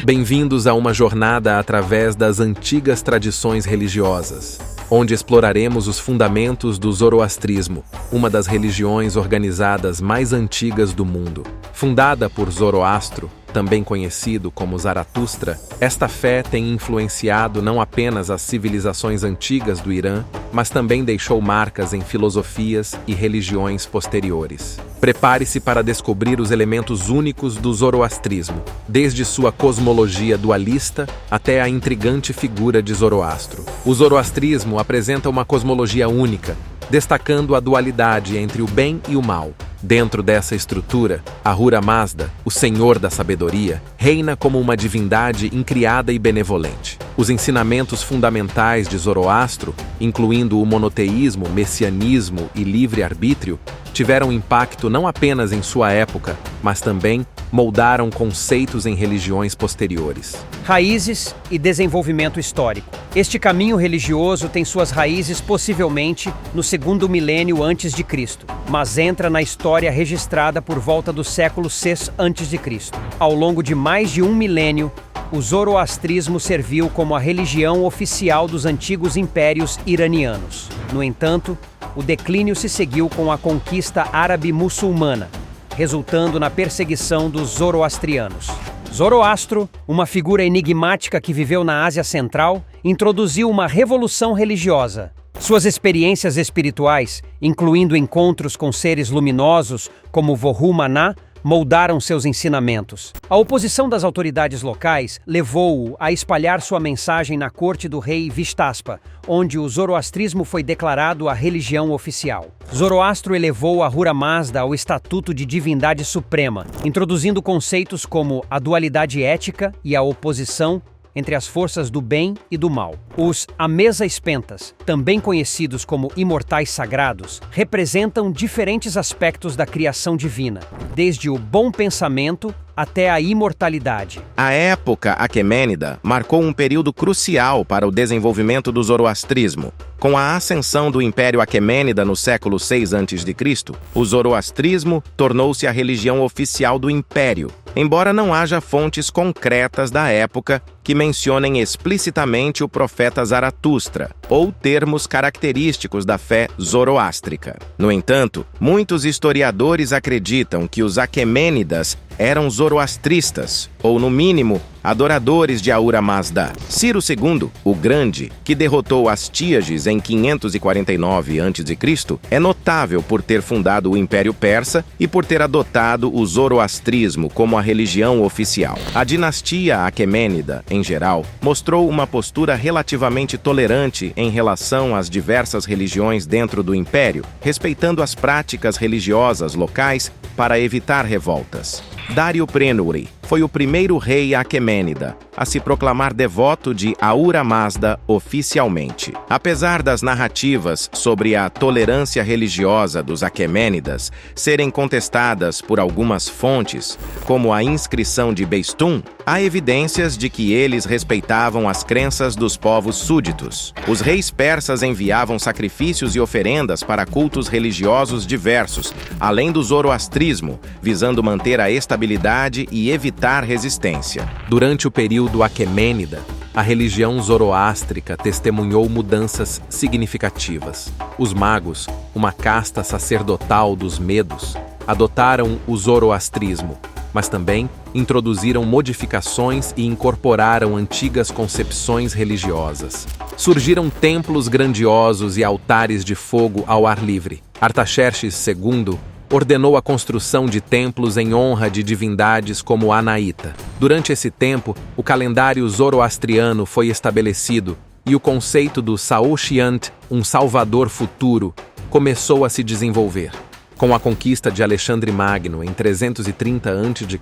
Bem-vindos a uma jornada através das antigas tradições religiosas, onde exploraremos os fundamentos do zoroastrismo, uma das religiões organizadas mais antigas do mundo. Fundada por Zoroastro, também conhecido como Zaratustra, esta fé tem influenciado não apenas as civilizações antigas do Irã, mas também deixou marcas em filosofias e religiões posteriores. Prepare-se para descobrir os elementos únicos do zoroastrismo, desde sua cosmologia dualista até a intrigante figura de Zoroastro. O zoroastrismo apresenta uma cosmologia única, destacando a dualidade entre o bem e o mal. Dentro dessa estrutura, Ahura Mazda, o Senhor da Sabedoria, reina como uma divindade incriada e benevolente. Os ensinamentos fundamentais de Zoroastro, incluindo o monoteísmo, messianismo e livre-arbítrio, tiveram impacto não apenas em sua época, mas também moldaram conceitos em religiões posteriores. Raízes e desenvolvimento histórico. Este caminho religioso tem suas raízes possivelmente no segundo milênio antes de Cristo, mas entra na história registrada por volta do século VI a.C. Ao longo de mais de um milênio, o zoroastrismo serviu como a religião oficial dos antigos impérios iranianos. No entanto, o declínio se seguiu com a conquista árabe-muçulmana, resultando na perseguição dos zoroastrianos. Zoroastro, uma figura enigmática que viveu na Ásia Central, introduziu uma revolução religiosa. Suas experiências espirituais, incluindo encontros com seres luminosos como Vohu Maná, moldaram seus ensinamentos. A oposição das autoridades locais levou-o a espalhar sua mensagem na corte do rei Vishtaspa, onde o zoroastrismo foi declarado a religião oficial. Zoroastro elevou Ahura Mazda ao estatuto de divindade suprema, introduzindo conceitos como a dualidade ética e a oposição entre as forças do bem e do mal. Os Amesaspentas, também conhecidos como imortais sagrados, representam diferentes aspectos da criação divina, desde o bom pensamento até a imortalidade. A época aquemênida marcou um período crucial para o desenvolvimento do zoroastrismo. Com a ascensão do Império Aquemênida no século VI a.C., o zoroastrismo tornou-se a religião oficial do Império, embora não haja fontes concretas da época que mencionem explicitamente o profeta Zaratustra, ou termos característicos da fé zoroástrica. No entanto, muitos historiadores acreditam que os aquemênidas eram zoroastristas, ou no mínimo, adoradores de Ahura Mazda. Ciro II, o Grande, que derrotou Astíages em 549 a.C., é notável por ter fundado o Império Persa e por ter adotado o zoroastrismo como a religião oficial. A dinastia aquemênida, em geral, mostrou uma postura relativamente tolerante em relação às diversas religiões dentro do Império, respeitando as práticas religiosas locais para evitar revoltas. Dário Prênure foi o primeiro rei aquemênida a se proclamar devoto de Ahura Mazda oficialmente. Apesar das narrativas sobre a tolerância religiosa dos aquemênidas serem contestadas por algumas fontes, como a inscrição de Beistum, há evidências de que eles respeitavam as crenças dos povos súditos. Os reis persas enviavam sacrifícios e oferendas para cultos religiosos diversos, além do zoroastrismo, visando manter a estabilidade e evitar resistência. Durante o período aquemênida, a religião zoroástrica testemunhou mudanças significativas. Os magos, uma casta sacerdotal dos medos, adotaram o zoroastrismo, mas também introduziram modificações e incorporaram antigas concepções religiosas. Surgiram templos grandiosos e altares de fogo ao ar livre. Artaxerxes II ordenou a construção de templos em honra de divindades como Anaíta. Durante esse tempo, o calendário zoroastriano foi estabelecido e o conceito do Saoshyant, um salvador futuro, começou a se desenvolver. Com a conquista de Alexandre Magno em 330 a.C.,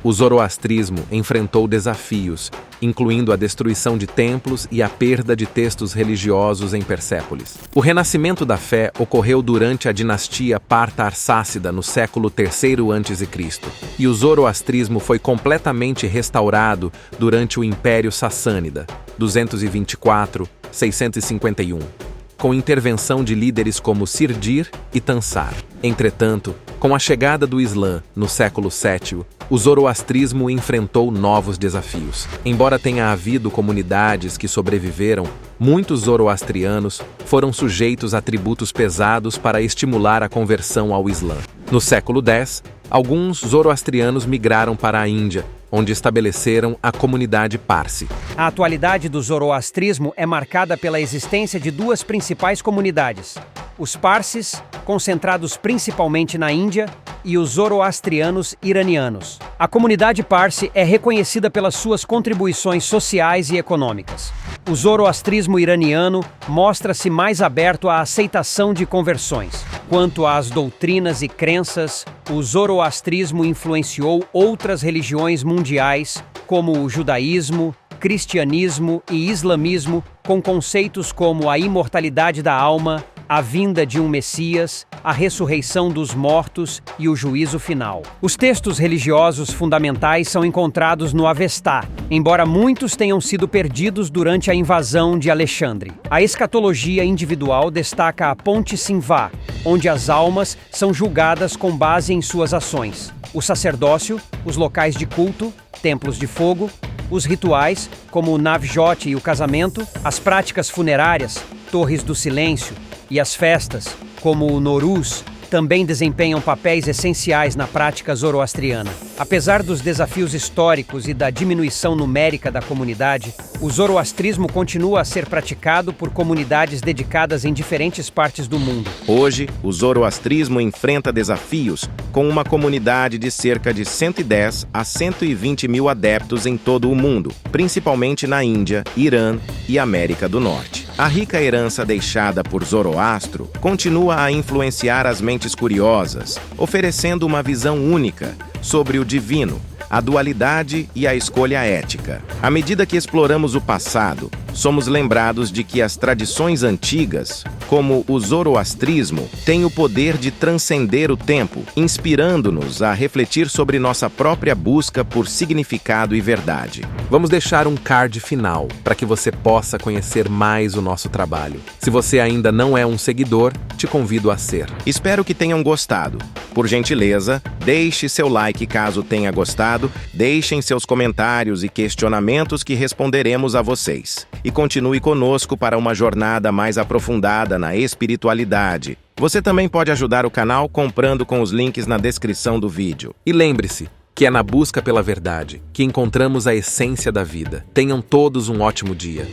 o zoroastrismo enfrentou desafios, incluindo a destruição de templos e a perda de textos religiosos em Persépolis. O renascimento da fé ocorreu durante a dinastia Parta-Arsácida no século III a.C., e o zoroastrismo foi completamente restaurado durante o Império Sassânida, 224-651. Com intervenção de líderes como Sirdir e Tansar. Entretanto, com a chegada do Islã no século VII, o zoroastrismo enfrentou novos desafios. Embora tenha havido comunidades que sobreviveram, muitos zoroastrianos foram sujeitos a tributos pesados para estimular a conversão ao Islã. No século X, alguns zoroastrianos migraram para a Índia, onde estabeleceram a comunidade Parsi. A atualidade do zoroastrismo é marcada pela existência de duas principais comunidades: os Parsis, concentrados principalmente na Índia, e os zoroastrianos iranianos. A comunidade Parsi é reconhecida pelas suas contribuições sociais e econômicas. O zoroastrismo iraniano mostra-se mais aberto à aceitação de conversões. Quanto às doutrinas e crenças, o zoroastrismo influenciou outras religiões mundiais, como o judaísmo, cristianismo e islamismo, com conceitos como a imortalidade da alma, a vinda de um Messias, a ressurreição dos mortos e o juízo final. Os textos religiosos fundamentais são encontrados no Avestá, embora muitos tenham sido perdidos durante a invasão de Alexandre. A escatologia individual destaca a Ponte Simvá, onde as almas são julgadas com base em suas ações. O sacerdócio, os locais de culto, templos de fogo, os rituais, como o Navjot e o casamento, as práticas funerárias, torres do silêncio, e as festas, como o Nowruz, também desempenham papéis essenciais na prática zoroastriana. Apesar dos desafios históricos e da diminuição numérica da comunidade, o zoroastrismo continua a ser praticado por comunidades dedicadas em diferentes partes do mundo. Hoje, o zoroastrismo enfrenta desafios com uma comunidade de cerca de 110 a 120 mil adeptos em todo o mundo, principalmente na Índia, Irã e América do Norte. A rica herança deixada por Zoroastro continua a influenciar as mentes curiosas, oferecendo uma visão única sobre o divino, a dualidade e a escolha ética. À medida que exploramos o passado, somos lembrados de que as tradições antigas, como o zoroastrismo, têm o poder de transcender o tempo, inspirando-nos a refletir sobre nossa própria busca por significado e verdade. Vamos deixar um card final para que você possa conhecer mais o nosso trabalho. Se você ainda não é um seguidor, te convido a ser. Espero que tenham gostado. Por gentileza, deixe seu like caso tenha gostado, deixem seus comentários e questionamentos que responderemos a vocês. E continue conosco para uma jornada mais aprofundada na espiritualidade. Você também pode ajudar o canal comprando com os links na descrição do vídeo. E lembre-se que é na busca pela verdade que encontramos a essência da vida. Tenham todos um ótimo dia.